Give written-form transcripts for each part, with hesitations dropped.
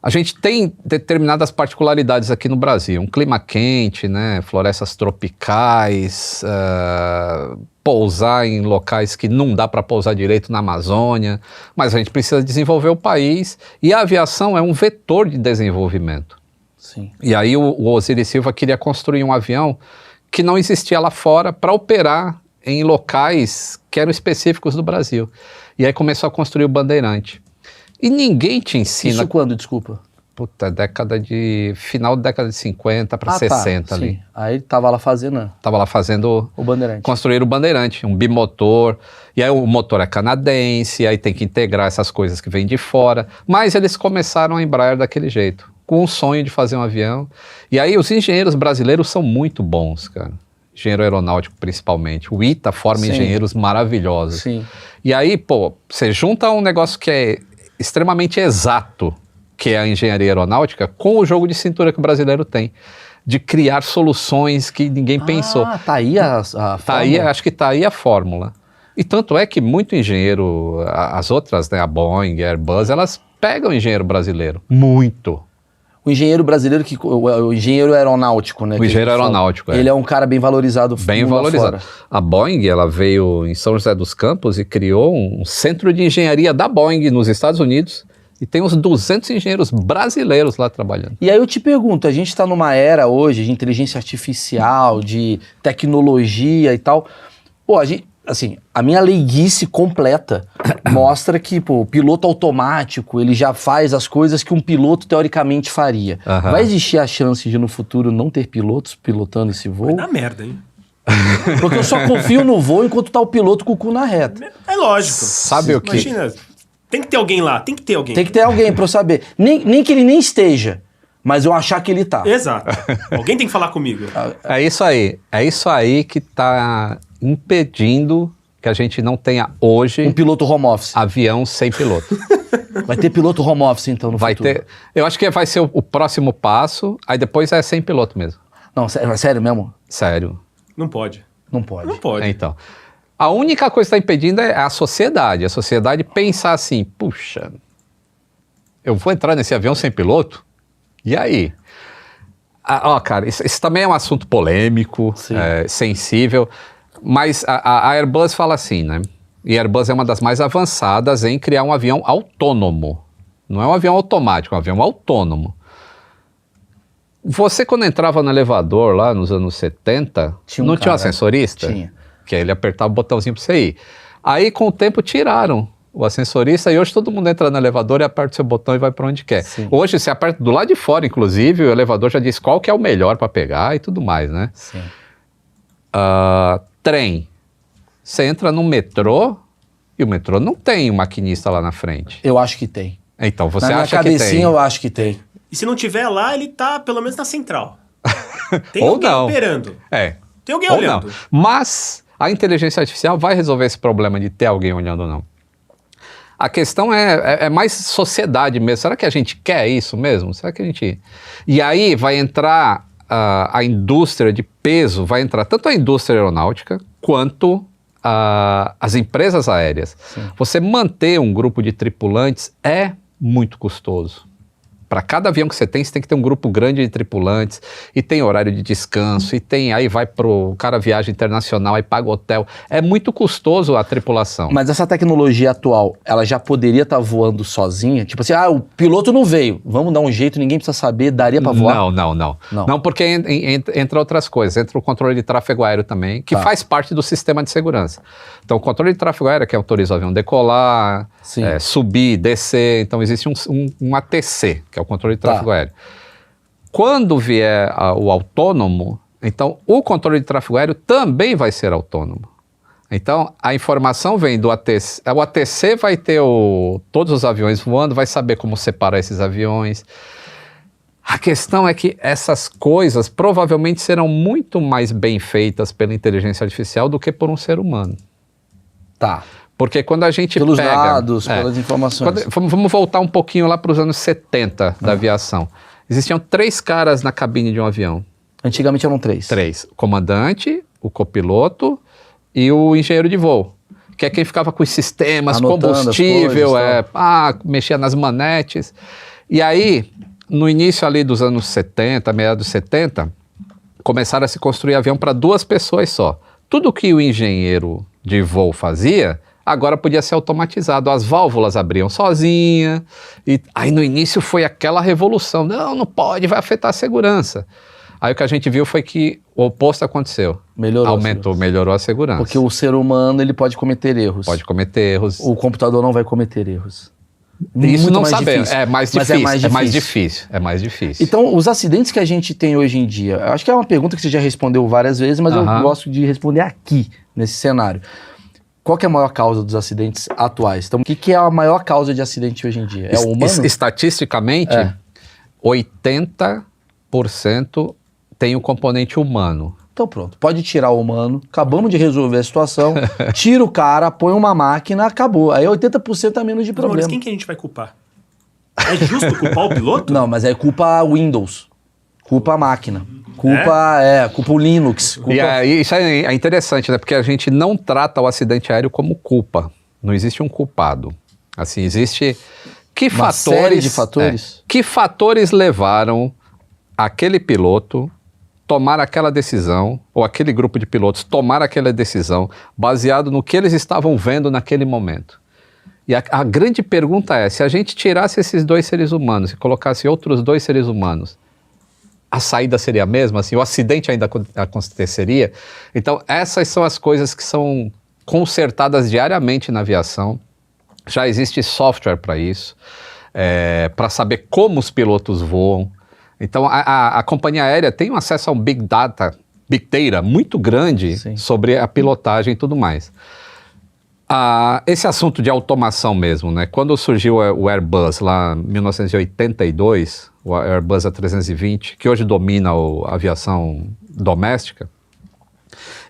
A gente tem determinadas particularidades aqui no Brasil. Um clima quente, né? Florestas tropicais, pousar em locais que não dá para pousar direito na Amazônia, mas a gente precisa desenvolver o país e a aviação é um vetor de desenvolvimento. Sim. E aí o Osiris Silva queria construir um avião que não existia lá fora para operar em locais que eram específicos do Brasil. E aí começou a construir o Bandeirante. E ninguém te ensina... Isso quando, desculpa? Puta, final da década de 50 para 60 ali. Sim. Aí tava lá fazendo... Tava lá fazendo... O Bandeirante. Construir o Bandeirante, um bimotor. E aí o motor é canadense, aí tem que integrar essas coisas que vêm de fora. Mas eles começaram a Embraer daquele jeito, com o sonho de fazer um avião. E aí os engenheiros brasileiros são muito bons, cara. Engenheiro aeronáutico principalmente. O ITA forma engenheiros maravilhosos. Sim. E aí, pô, você junta um negócio que é extremamente exato, que é a engenharia aeronáutica, com o jogo de cintura que o brasileiro tem, de criar soluções que ninguém pensou. Tá aí a fórmula? Acho que tá aí a fórmula. E tanto é que muito engenheiro, as outras, né, a Boeing, a Airbus, elas pegam o engenheiro brasileiro. Muito. O engenheiro brasileiro, o engenheiro aeronáutico, né? O engenheiro aeronáutico, Ele é um cara bem valorizado. Bem valorizado. A Boeing, ela veio em São José dos Campos e criou um centro de engenharia da Boeing nos Estados Unidos e tem uns 200 engenheiros brasileiros lá trabalhando. E aí eu te pergunto, a gente está numa era hoje de inteligência artificial, de tecnologia e tal. Pô, a minha leiguice completa mostra que, pô, o piloto automático, ele já faz as coisas que um piloto teoricamente faria. Vai existir a chance de no futuro não ter pilotos pilotando esse voo? Vai dar merda, hein? Porque eu só confio no voo enquanto tá o piloto com o cu na reta. É lógico. Sabe o que? Imagina, tem que ter alguém lá, tem que ter alguém. Tem que ter alguém pra eu saber. Nem que ele nem esteja, mas eu achar que ele tá. Exato. Alguém tem que falar comigo. É isso aí. É isso aí que tá impedindo que a gente não tenha hoje Um piloto home office. avião sem piloto. Vai ter piloto home office então no Vai futuro? ter. Eu acho que vai ser o próximo passo, aí depois é sem piloto mesmo. Não, sério mesmo? Sério. Não pode. Não pode. Não pode. Então, a única coisa que está impedindo é a sociedade. A sociedade pensar assim, puxa, eu vou entrar nesse avião sem piloto? E aí? Cara, isso também é um assunto polêmico, sensível, mas a Airbus fala assim, né? E a Airbus é uma das mais avançadas em criar um avião autônomo. Não é um avião automático, é um avião autônomo. Você, quando entrava no elevador lá nos anos 70, tinha um ascensorista? Tinha. Que aí ele apertava o botãozinho para você ir. Aí, com o tempo, tiraram o ascensorista e hoje todo mundo entra no elevador e aperta o seu botão e vai para onde quer. Sim. Hoje, você aperta do lado de fora, inclusive, o elevador já diz qual que é o melhor para pegar e tudo mais, né? Sim. Trem. Você entra no metrô e o metrô não tem um maquinista lá na frente. Eu acho que tem. Então, você Na acha que minha cabecinha tem? eu acho que tem. E se não tiver lá, ele tá pelo menos na central. Tem Ou alguém não. operando. Tem alguém Ou olhando. não. Mas a inteligência artificial vai resolver esse problema de ter alguém olhando ou não. A questão é mais sociedade mesmo. Será que a gente quer isso mesmo? Será que a gente... E aí vai entrar a indústria de peso, vai entrar tanto a indústria aeronáutica quanto as empresas aéreas. Sim. Você manter um grupo de tripulantes é muito custoso. Para cada avião que você tem que ter um grupo grande de tripulantes, e tem horário de descanso, e tem, aí vai o cara viaja internacional, aí paga hotel. É muito custoso a tripulação. Mas essa tecnologia atual, ela já poderia estar voando sozinha? Tipo assim, o piloto não veio, vamos dar um jeito, ninguém precisa saber, daria para voar? Não. Não, porque entra outras coisas. Entra o controle de tráfego aéreo também, que faz parte do sistema de segurança. Então, o controle de tráfego aéreo que autoriza o avião decolar, subir, descer. Então, existe um ATC, que é o controle de tráfego aéreo. Quando vier o autônomo, então o controle de tráfego aéreo também vai ser autônomo. Então a informação vem do ATC. O ATC vai ter todos os aviões voando, vai saber como separar esses aviões. A questão é que essas coisas provavelmente serão muito mais bem feitas pela inteligência artificial do que por um ser humano. Tá. Porque quando a gente pelos pega... dados, pelas informações. Vamos voltar um pouquinho lá para os anos 70 da aviação. Existiam 3 caras na cabine de um avião. Antigamente eram 3. 3. O comandante, o copiloto e o engenheiro de voo. Que é quem ficava com os sistemas, anotando combustível, as coisas, mexia nas manetes. E aí, no início ali dos anos 70, meados 70, começaram a se construir avião para 2 pessoas só. Tudo que o engenheiro de voo fazia, agora podia ser automatizado. As válvulas abriam sozinha. E aí no início foi aquela revolução. Não pode, vai afetar a segurança. Aí o que a gente viu foi que o oposto aconteceu. Melhorou a segurança. Porque o ser humano, ele pode cometer erros. Pode cometer erros. O computador não vai cometer erros. Isso não sabemos. É mais difícil. É mais difícil. Então, os acidentes que a gente tem hoje em dia, eu acho que é uma pergunta que você já respondeu várias vezes, mas eu gosto de responder aqui, nesse cenário. Qual que é a maior causa dos acidentes atuais? Então, o que é a maior causa de acidente hoje em dia? É o humano? Estatisticamente, 80% tem o componente humano. Então pronto, pode tirar o humano, acabamos de resolver a situação, tira o cara, põe uma máquina, acabou. Aí 80% a menos de problema. Mas quem que a gente vai culpar? É justo culpar o piloto? Não, mas aí culpa Windows, culpa a máquina, culpa o Linux. E isso é interessante, né? Porque a gente não trata o acidente aéreo como culpa. Não existe um culpado. Assim, existe... Uma série de fatores? Que fatores levaram aquele piloto tomar aquela decisão, ou aquele grupo de pilotos tomar aquela decisão, baseado no que eles estavam vendo naquele momento. E a grande pergunta é, se a gente tirasse esses 2 seres humanos e colocasse outros 2 seres humanos, a saída seria a mesma? Assim, o acidente ainda aconteceria? Então, essas são as coisas que são consertadas diariamente na aviação. Já existe software para isso, para saber como os pilotos voam. Então, a companhia aérea tem um acesso a um Big Data muito grande sobre a pilotagem e tudo mais. Esse assunto de automação mesmo, né? Quando surgiu o Airbus lá em 1982, o Airbus A320, que hoje domina a aviação doméstica,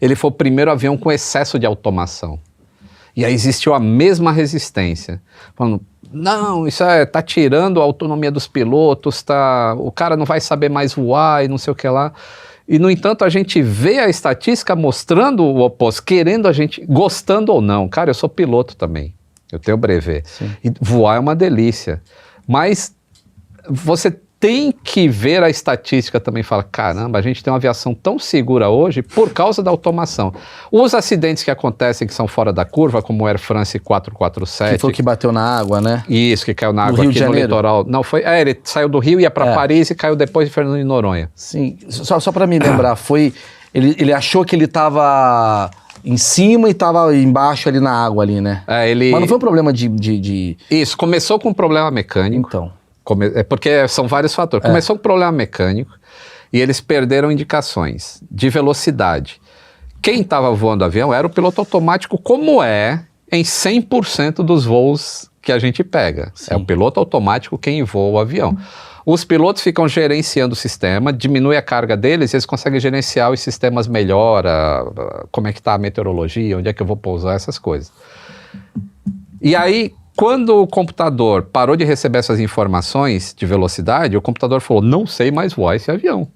ele foi o primeiro avião com excesso de automação. E aí existiu a mesma resistência, falando, não, isso tá tirando a autonomia dos pilotos, o cara não vai saber mais voar e não sei o que lá. E, no entanto, a gente vê a estatística mostrando o oposto, querendo a gente, gostando ou não. Cara, eu sou piloto também, eu tenho brevet. Sim. E voar é uma delícia. Mas você tem que ver a estatística também e falar, caramba, a gente tem uma aviação tão segura hoje por causa da automação. Os acidentes que acontecem que são fora da curva, como o Air France 447... Que foi o que bateu na água, né? Isso, que caiu na água aqui no litoral. Não, ele saiu do Rio, ia para Paris e caiu depois de Fernando de Noronha. Sim, só para me lembrar, ele achou que ele estava em cima e estava embaixo ali na água ali, né? Mas não foi um problema de... Isso, começou com um problema mecânico. Então... Porque são vários fatores. Começou com problema mecânico e eles perderam indicações de velocidade. Quem estava voando o avião era o piloto automático, como é em 100% dos voos que a gente pega. Sim. É o piloto automático quem voa o avião. Os pilotos ficam gerenciando o sistema, diminui a carga deles e eles conseguem gerenciar os sistemas melhor, como é que está a meteorologia, onde é que eu vou pousar, essas coisas. E aí... Quando o computador parou de receber essas informações de velocidade, o computador falou, não sei mais voar esse avião.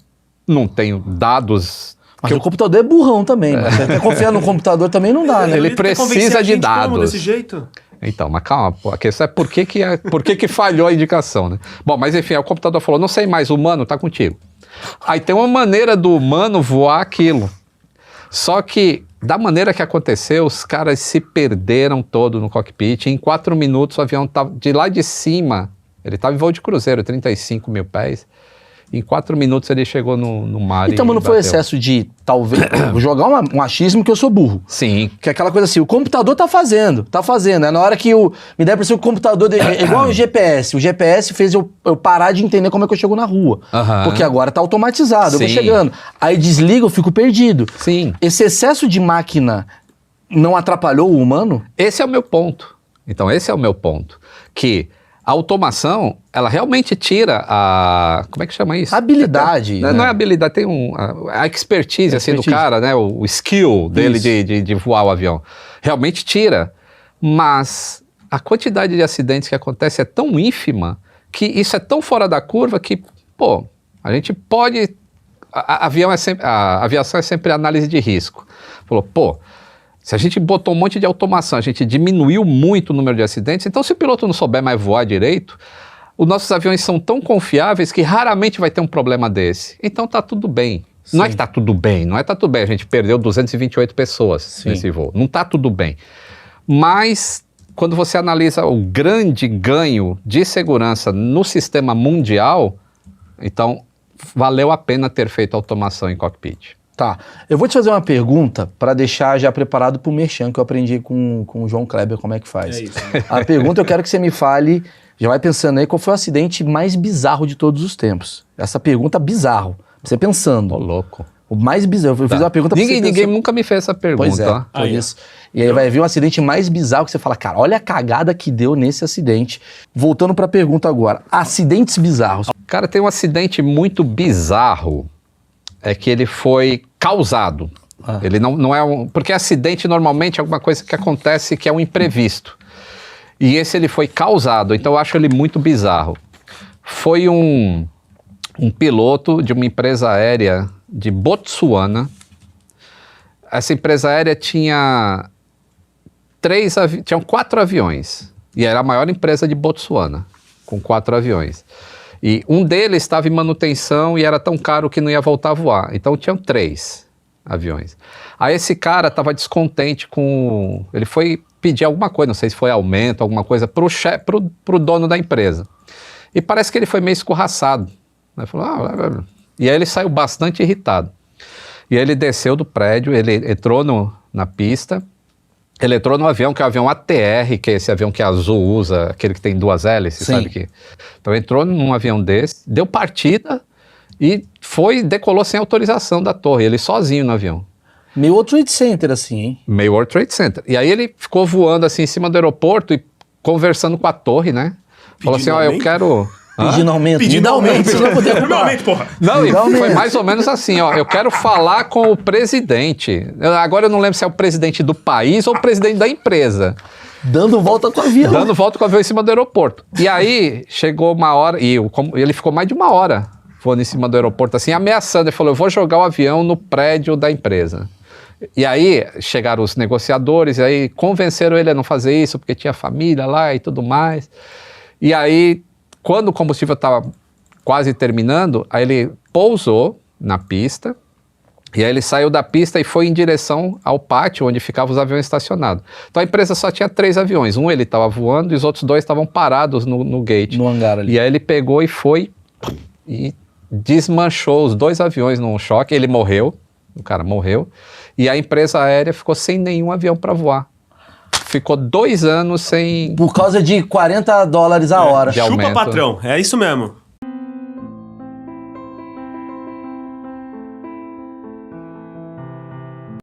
Não tenho dados... Mas o computador é burrão também. Mas até confiar no computador também não dá, né? Ele precisa de dados. Desse jeito? Então, mas calma, a questão é por que falhou a indicação, né? Bom, mas enfim, o computador falou, não sei mais, o humano tá contigo. Aí tem uma maneira do humano voar aquilo. Só que, da maneira que aconteceu, os caras se perderam todo no cockpit. Em 4 minutos, o avião estava de lá de cima. Ele estava em voo de cruzeiro, 35 mil pés. Em 4 minutos ele chegou no mar. Então, mas não foi excesso de, talvez, vou jogar um achismo que eu sou burro. Sim. Que é aquela coisa assim, o computador tá fazendo. É na hora que me dá a impressão que o computador, é igual o GPS. O GPS fez eu parar de entender como é que eu chego na rua. Porque agora tá automatizado, eu vou chegando. Aí desliga, eu fico perdido. Sim. Esse excesso de máquina não atrapalhou o humano? Esse é o meu ponto. Então, esse é o meu ponto. Que... A automação, ela realmente tira a... Como é que chama isso? Habilidade. Não é habilidade, tem a expertise, assim, do cara, né? O skill dele de voar o avião. Realmente tira. Mas a quantidade de acidentes que acontece é tão ínfima que isso é tão fora da curva que, pô, a gente pode... A aviação é sempre análise de risco. Falou, pô... Se a gente botou um monte de automação, a gente diminuiu muito o número de acidentes, então se o piloto não souber mais voar direito, os nossos aviões são tão confiáveis que raramente vai ter um problema desse. Então tá tudo bem. Sim. Não é que tá tudo bem, não é tá tudo bem. A gente perdeu 228 pessoas nesse voo. Não tá tudo bem. Mas quando você analisa o grande ganho de segurança no sistema mundial, então valeu a pena ter feito automação em cockpit. Tá, eu vou te fazer uma pergunta para deixar já preparado para o merchan que eu aprendi com o João Kleber como é que faz. É isso. A pergunta eu quero que você me fale, já vai pensando aí, qual foi o acidente mais bizarro de todos os tempos? Essa pergunta bizarro, você pensando. Ô, louco. O mais bizarro, eu fiz uma pergunta pra você Ninguém nunca me fez essa pergunta. Pois é, por isso. E aí vai vir um acidente mais bizarro que você fala, cara, olha a cagada que deu nesse acidente. Voltando pra pergunta agora, acidentes bizarros. Cara, tem um acidente muito bizarro, é que ele foi causado. Ele não é um... Porque acidente normalmente é alguma coisa que acontece que é um imprevisto. E esse ele foi causado, então eu acho ele muito bizarro. Foi um piloto de uma empresa aérea de Botsuana. Essa empresa aérea tinha 4 aviões. E era a maior empresa de Botsuana, com 4 aviões. E um deles estava em manutenção e era tão caro que não ia voltar a voar. Então tinham 3 aviões. Aí esse cara estava descontente com... Ele foi pedir alguma coisa, não sei se foi aumento, alguma coisa, pro dono da empresa. E parece que ele foi meio escorraçado. Ele falou, E aí ele saiu bastante irritado. E aí ele desceu do prédio, ele entrou na pista, ele entrou no avião, que é o avião ATR, que é esse avião que a Azul usa, aquele que tem 2 hélices, sabe que? Então entrou num avião desse, deu partida e decolou sem autorização da torre, ele sozinho no avião. Meio World Trade Center, assim, hein? Meio World Trade Center. E aí ele ficou voando assim em cima do aeroporto e conversando com a torre, né? Falou assim, eu quero... Pedindo aumento. Pedindo aumento. Pedindo aumento, porra. Não, e foi mais ou menos assim, eu quero falar com o presidente. Agora eu não lembro se é o presidente do país ou o presidente da empresa. Dando volta com o avião. Dando volta com o avião em cima do aeroporto. E aí, chegou uma hora, e ele ficou mais de 1 hora voando em cima do aeroporto, assim, ameaçando. Ele falou, eu vou jogar o avião no prédio da empresa. E aí, chegaram os negociadores, e aí convenceram ele a não fazer isso, porque tinha família lá e tudo mais. E aí... Quando o combustível estava quase terminando, aí ele pousou na pista, e aí ele saiu da pista e foi em direção ao pátio onde ficavam os aviões estacionados. Então a empresa só tinha 3 aviões, um ele estava voando e os outros 2 estavam parados no gate. No hangar ali. E aí ele pegou e foi e desmanchou os 2 aviões num choque, ele morreu, o cara morreu, e a empresa aérea ficou sem nenhum avião para voar. Ficou 2 anos sem... Por causa de $40 a hora. De Chupa, aumento. patrão. É isso mesmo.